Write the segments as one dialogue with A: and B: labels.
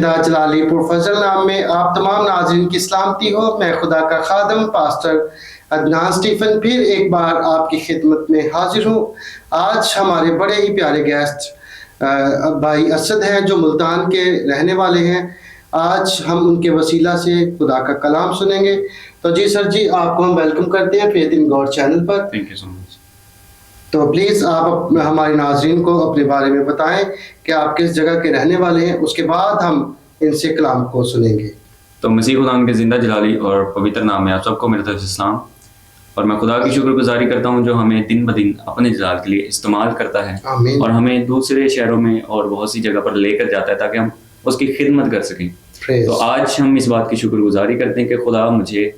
A: زندہ جلالی پرفضل نام میں آپ تمام ناظرین کی سلامتی ہو. میں خدا کا خادم پاسٹر عدنان اسٹیفن پھر ایک بار آپ کی خدمت میں حاضر ہوں. آج ہمارے بڑے ہی پیارے گیسٹ بھائی اسد ہیں جو ملتان کے رہنے والے ہیں. آج ہم ان کے وسیلہ سے خدا کا کلام سنیں گے. تو جی سر جی, آپ کو ہم ویلکم کرتے ہیں فیتھ ان گاڈ چینل پر.
B: Thank you so much.
A: تو پلیز آپ ہمارے ناظرین کو اپنے بارے میں بتائیں کہ آپ کس جگہ کے رہنے والے ہیں, اس کے بعد ہم ان سے کلام کو سنیں گے.
B: تو مسیح خدا کے زندہ جلالی اور پوتر نام میں آپ سب کو میرے طرف سے سلام. اور میں خدا کی شکر گزاری کرتا ہوں جو ہمیں دن بدن اپنے جلال کے لیے استعمال کرتا ہے
A: آمین.
B: اور ہمیں دوسرے شہروں میں اور بہت سی جگہ پر لے کر جاتا ہے تاکہ ہم اس کی خدمت کر سکیں. تو آج ہم اس بات کی شکر گزاری کرتے ہیں کہ خدا مجھے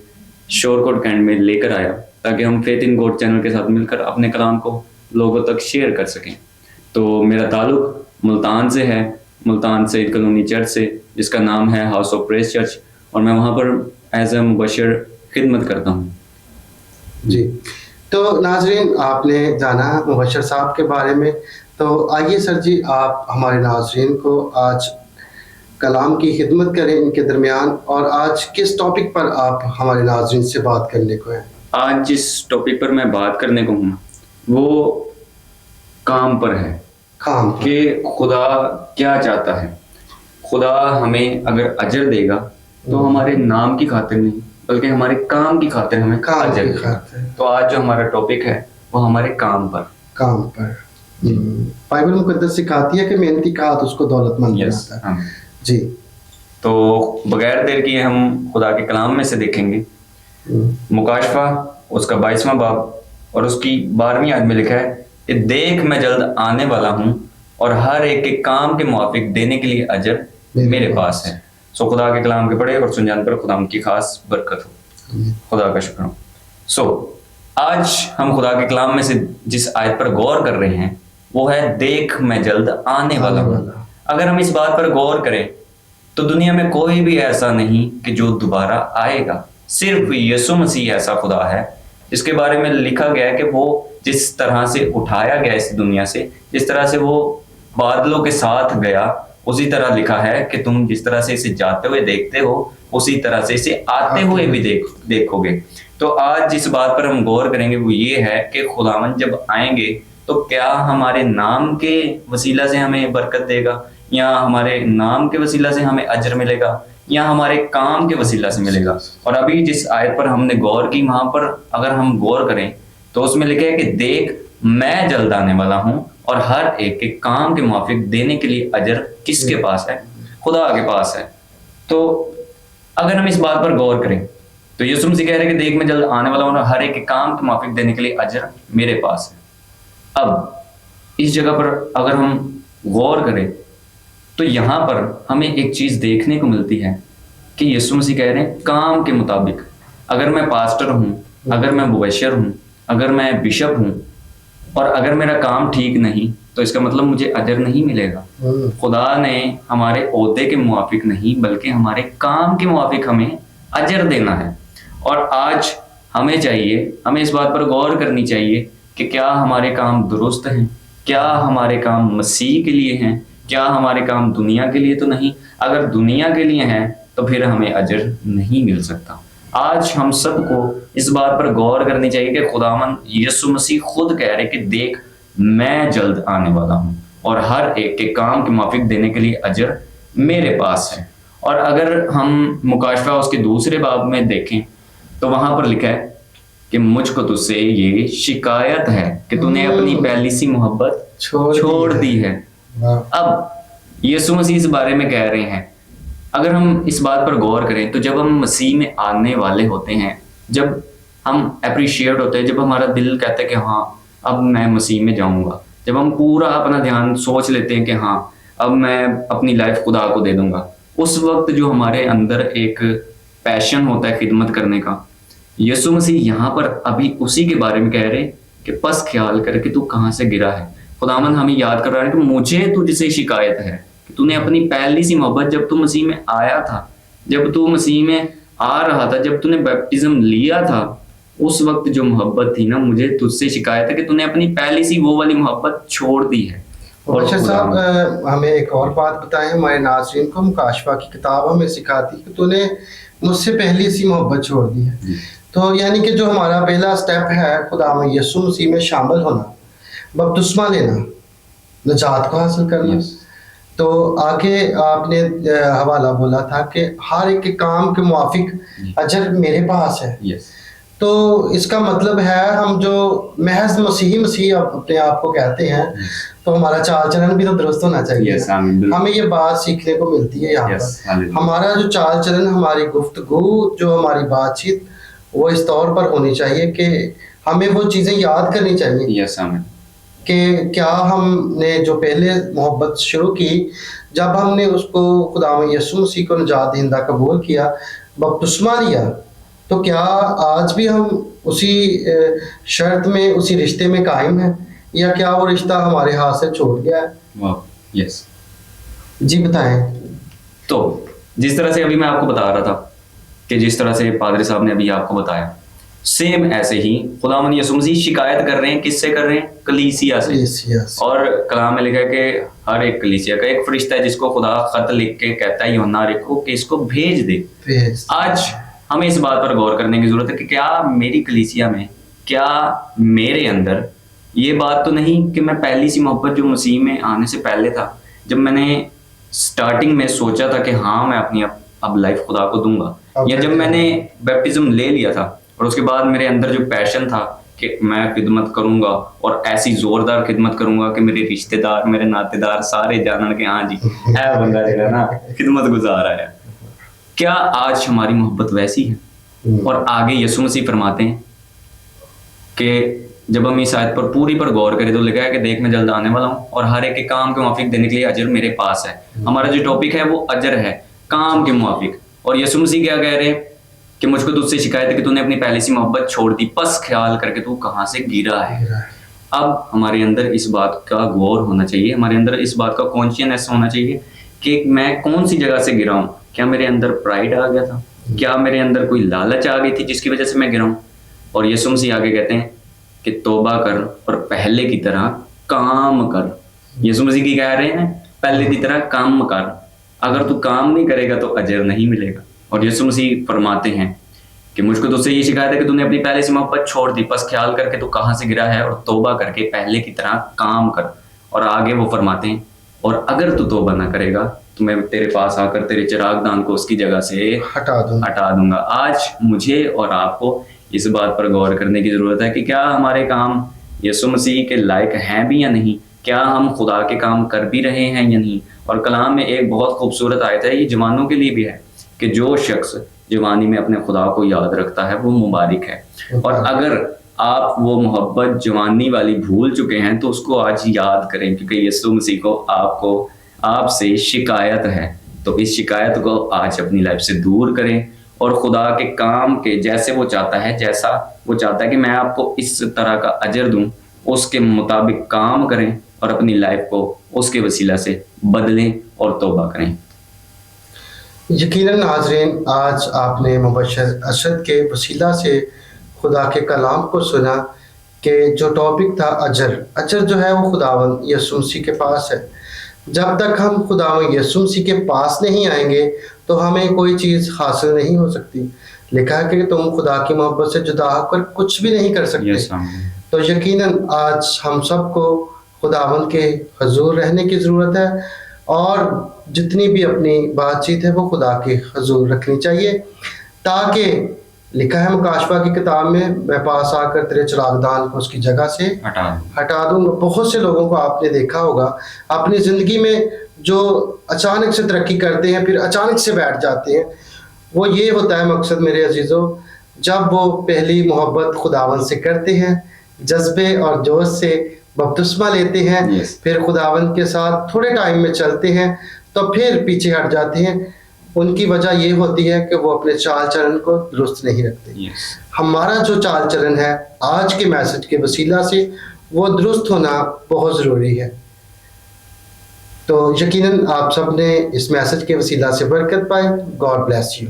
B: شور کوٹ کینٹ میں لے کر آیا تاکہ ہم فیتھ ان گاڈ چینل کے ساتھ مل کر اپنے کلام کو لوگوں تک شیئر کر سکیں. تو میرا تعلق ملتان سے ہے, ملتان سعید کالونی چرچ سے, جس کا نام ہے ہاؤس آف پریز چرچ, اور میں وہاں پر ایز اے مبشر خدمت کرتا ہوں.
A: جی, تو ناظرین آپ نے جانا مبشر صاحب کے بارے میں. تو آئیے سر جی, آپ ہمارے ناظرین کو آج کلام کی خدمت کریں ان کے درمیان. اور آج کس ٹاپک پر آپ ہمارے ناظرین سے بات کرنے کو ہیں؟
B: آج جس ٹاپک پر میں بات کرنے کو ہوں وہ کام پر ہے.
A: کام
B: کہ خدا کیا چاہتا ہے. خدا ہمیں اگر اجر دے گا تو ہمارے نام کی خاطر نہیں بلکہ ہمارے کام کی خاطر ہمیں اجر دے گا. تو آج جو ہمارا ٹاپک ہے وہ ہمارے کام پر.
A: کام پر بائبل مقدس سکھاتی ہے کہ محنتی کا ہاتھ اس کو دولت مند بناتا ہے. جی,
B: تو بغیر دیر کیے ہم خدا کے کلام میں سے دیکھیں گے. مکاشفہ اس کا 22واں باب اور اس کی 12ویں آیت میں لکھا ہے کہ دیکھ میں جلد آنے والا ہوں اور ہر ایک کے کام کے موافق دینے کے لیے اجر میرے پاس ہے. سو خدا کے کلام کے پڑھے اور سن جان پر خدا ان کی خاص برکت ہو. خدا کا شکر ہو. سو آج ہم خدا کے کلام میں سے جس آیت پر غور کر رہے ہیں وہ ہے دیکھ میں جلد آنے والا ہوں. اگر ہم اس بات پر غور کریں تو دنیا میں کوئی بھی ایسا نہیں کہ جو دوبارہ آئے گا. صرف یسوع مسیح ایسا خدا ہے جس کے بارے میں لکھا گیا ہے کہ وہ جس طرح سے اٹھایا گیا اس دنیا سے, جس طرح سے وہ بادلوں کے ساتھ گیا, اسی طرح لکھا ہے کہ تم جس طرح سے اسے جاتے ہوئے دیکھتے ہو اسی طرح سے اسے آتے ہوئے بھی دیکھو گے. تو آج جس بات پر ہم غور کریں گے وہ یہ ہے کہ خداوند جب آئیں گے تو کیا ہمارے نام کے وسیلہ سے ہمیں برکت دے گا, یا ہمارے نام کے وسیلہ سے ہمیں اجر ملے گا, یا ہمارے کام کے وسیلہ سے ملے گا. اور ابھی جس آیت پر ہم نے غور کی وہاں پر اگر ہم غور کریں تو اس میں لکھا ہے کہ دیکھ میں جلد آنے والا ہوں اور ہر ایک کے کام کے موافق دینے کے لیے اجر کس کے پاس ہے؟ خدا کے پاس ہے. تو اگر ہم اس بات پر غور کریں تو یسوع مسیح کہہ رہے ہیں کہ دیکھ میں جلد آنے والا ہوں اور ہر ایک کے کام کے موافق دینے کے لیے اجر میرے پاس ہے. اب اس جگہ پر اگر ہم غور کریں تو یہاں پر ہمیں ایک چیز دیکھنے کو ملتی ہے کہ یسوع مسیح کہہ رہے ہیں کام کے مطابق. اگر میں پاسٹر ہوں, اگر میں مبشر ہوں, اگر میں بشپ ہوں اور اگر میرا کام ٹھیک نہیں تو اس کا مطلب مجھے اجر نہیں ملے گا. خدا نے ہمارے عہدے کے موافق نہیں بلکہ ہمارے کام کے موافق ہمیں اجر دینا ہے. اور آج ہمیں اس بات پر غور کرنی چاہیے کہ کیا ہمارے کام درست ہیں, کیا ہمارے کام مسیح کے لیے ہیں, کیا ہمارے کام دنیا کے لیے تو نہیں. اگر دنیا کے لیے ہیں تو پھر ہمیں اجر نہیں مل سکتا. آج ہم سب کو اس بات پر غور کرنی چاہیے کہ خداوند یسوع مسیح خود کہہ رہے کہ دیکھ میں جلد آنے والا ہوں اور ہر ایک کے کام کے موافق دینے کے لیے اجر میرے پاس ہے. اور اگر ہم مکاشفہ اس کے 2 باب میں دیکھیں تو وہاں پر لکھا ہے کہ مجھ کو تجھ سے یہ شکایت ہے کہ تو نے اپنی پہلی سی محبت چھوڑ دی ہے. اب یسوع مسیح اس بارے میں کہہ رہے ہیں. اگر ہم اس بات پر غور کریں تو جب ہم مسیح میں آنے والے ہوتے ہیں, جب ہم اپریشیٹ ہوتے ہیں, جب ہمارا دل کہتا ہے کہ ہاں اب میں مسیح میں جاؤں گا, جب ہم پورا اپنا دھیان سوچ لیتے ہیں کہ ہاں اب میں اپنی لائف خدا کو دے دوں گا, اس وقت جو ہمارے اندر ایک پیشن ہوتا ہے خدمت کرنے کا, یسوع مسیح یہاں پر ابھی اسی کے بارے میں کہہ رہے کہ پس خیال کر کہ تو کہاں سے گرا ہے. خداوند ہمیں یاد کر رہا ہے کہ مجھے تجھ سے شکایت ہے کہ تو نے اپنی پہلی سی محبت جب تو مسیح میں آیا تھا, جب تو مسیح میں آ رہا تھا, جب تو نے بیپٹزم لیا تھا, اس وقت جو محبت تھی نا, مجھے تجھ سے شکایت ہے کہ تو نے اپنی پہلی سی وہ والی محبت چھوڑ دی ہے.
A: بشر صاحب ہمیں ایک اور بات بتائیں ہمارے ناظرین کو. مکاشفہ کی کتاب ہمیں سکھاتی کہ تو نے مجھ سے پہلی سی محبت چھوڑ دی ہے. تو یعنی کہ جو ہمارا پہلا سٹیپ ہے خدا میں یسوع مسیح میں شامل ہونا, بپتسمہ لینا, نجات کو حاصل کرنا. تو آگے آپ نے حوالہ بولا تھا کہ ہر ایک کام کے موافق اجر میرے پاس ہے. تو اس کا مطلب ہے ہم جو محض مسیح اپنے آپ کو کہتے ہیں تو ہمارا چال چلن بھی تو درست ہونا چاہیے. ہمیں یہ بات سیکھنے کو ملتی ہے یہاں پر. ہمارا جو چال چلن, ہماری گفتگو, جو ہماری بات چیت, وہ اس طور پر ہونی چاہیے کہ ہمیں وہ چیزیں یاد کرنی چاہیے کہ کیا ہم نے جو پہلے محبت شروع کی, جب ہم نے اس کو خداوند یسوع مسیح کو نجات دہندہ قبول کیا, بپتسمہ لیا, تو کیا آج بھی ہم اسی شرط میں, اسی رشتے میں قائم ہیں, یا کیا وہ رشتہ ہمارے ہاتھ سے چھوٹ گیا ہے؟ جی بتائیں.
B: تو جس طرح سے ابھی میں آپ کو بتا رہا تھا کہ جس طرح سے پادری صاحب نے ابھی آپ کو بتایا, سیم ایسے ہی خداوند یسوع مسیح شکایت کر رہے ہیں. کس سے کر رہے ہیں؟ کلیسیا سے. اور کلام میں لکھا ہے کہ ہر ایک کلیسیا کا ایک فرشتہ ہے جس کو خدا خط لکھ کے کہتا ہے یوحنا کو کہ اس کو بھیج دے. آج ہمیں اس بات پر غور کرنے کی ضرورت ہے کہ کیا میری کلیسیا میں, کیا میرے اندر یہ بات تو نہیں کہ میں پہلی سی محبت جو مسیح میں آنے سے پہلے تھا, جب میں نے سٹارٹنگ میں سوچا تھا کہ ہاں میں اپنی اب لائف خدا کو دوں گا, یا جب میں نے بیپٹزم لے لیا تھا اور اس کے بعد میرے اندر جو پیشن تھا کہ میں خدمت کروں گا اور ایسی زوردار خدمت کروں گا کہ میرے رشتہ دار, میرے ناطے دار سارے جانن کہ ہاں جی ہے بندہ جو ہے نا خدمت گزار ہے. کیا آج ہماری محبت ویسی ہے؟ اور آگے یسوع مسیح فرماتے ہیں کہ جب ہم اس آیت پر پوری پر غور کریں تو لکھا ہے کہ دیکھ میں جلد آنے والا ہوں اور ہر ایک کے کام کے موافق دینے کے لیے اجر میرے پاس ہے. ہمارا جو ٹاپک ہے وہ اجر ہے, کام کے موافق. اور یسوع مسیح کیا کہہ رہے ہیں کہ مجھ کو تجھ سے شکایت ہے کہ تو نے اپنی پہلی سی محبت چھوڑ دی, پس خیال کر کے تو کہاں سے گرا ہے. اب ہمارے اندر اس بات کا غور ہونا چاہیے, ہمارے اندر اس بات کا کانشیسنس ہونا چاہیے کہ میں کون سی جگہ سے گرا ہوں. کیا میرے اندر پرائڈ آ گیا تھا؟ کیا میرے اندر کوئی لالچ آ گئی تھی جس کی وجہ سے میں گرا ہوں؟ اور یسوع مسیح آگے کہتے ہیں کہ توبہ کر اور پہلے کی طرح کام کر. یسوع مسیح کی کہہ رہے ہیں پہلے کی طرح کام کر. اگر تو کام نہیں کرے گا تو اجر نہیں ملے گا. اور یسوع مسیح فرماتے ہیں کہ مجھ کو تجھ سے یہ شکایت ہے کہ تو نے اپنی پہلے سے محبت چھوڑ دی, پس خیال کر کے تو کہاں سے گرا ہے اور توبہ کر کے پہلے کی طرح کام کر. اور آگے وہ فرماتے ہیں اور اگر تو توبہ نہ کرے گا تو میں تیرے پاس آ کر تیرے چراغ دان کو اس کی جگہ سے ہٹا دوں گا. آج مجھے اور آپ کو اس بات پر غور کرنے کی ضرورت ہے کہ کیا ہمارے کام یسوع مسیح کے لائق ہیں بھی یا نہیں, کیا ہم خدا کے کام کر بھی رہے ہیں یا نہیں. اور کلام میں ایک بہت خوبصورت آیت ہے, یہ جوانوں کے لیے بھی ہے, کہ جو شخص جوانی میں اپنے خدا کو یاد رکھتا ہے وہ مبارک ہے. اور اگر آپ وہ محبت جوانی والی بھول چکے ہیں تو اس کو آج یاد کریں, کیونکہ یسوع مسیح کو آپ سے شکایت ہے. تو اس شکایت کو آج اپنی لائف سے دور کریں اور خدا کے کام کے جیسے وہ چاہتا ہے, جیسا وہ چاہتا ہے کہ میں آپ کو اس طرح کا اجر دوں, اس کے مطابق کام کریں اور اپنی لائف کو اس کے وسیلہ سے بدلیں اور توبہ کریں.
A: یقیناً ناظرین, آج آپ نے مبشر ارشد کے وسیلہ سے خدا کے کلام کو سنا کہ جو ٹاپک تھا اجر جو ہے وہ خداوند یسوع مسیح کے پاس ہے. جب تک ہم خداوند یسوع مسیح کے پاس نہیں آئیں گے تو ہمیں کوئی چیز حاصل نہیں ہو سکتی. لکھا ہے کہ تم خدا کی محبت سے جدا ہو کر کچھ بھی نہیں کر سکتے. تو یقیناً آج ہم سب کو خداوند کے حضور رہنے کی ضرورت ہے اور جتنی بھی اپنی بات چیت ہے وہ خدا کے حضور رکھنی چاہیے, تاکہ لکھا ہے مکاشفہ کی کتاب میں پاس آ کر تیرے چراغ دان کو اس کی جگہ سے ہٹا دوں گا. بہت سے لوگوں کو آپ نے دیکھا ہوگا اپنی زندگی میں جو اچانک سے ترقی کرتے ہیں پھر اچانک سے بیٹھ جاتے ہیں. وہ یہ ہوتا ہے مقصد میرے عزیزوں, جب وہ پہلی محبت خداوند سے کرتے ہیں, جذبے اور جوش سے بپتسمہ لیتے ہیں, پھر خداوند کے ساتھ تھوڑے ٹائم میں چلتے ہیں تو پھر پیچھے ہٹ جاتے ہیں. ان کی وجہ یہ ہوتی ہے کہ وہ اپنے چال چلن کو درست نہیں رکھتے. ہمارا جو چال چلن ہے آج کے میسج کے وسیلہ سے وہ درست ہونا بہت ضروری ہے. تو یقیناً آپ سب نے اس میسج کے وسیلہ سے برکت پائی. God bless you.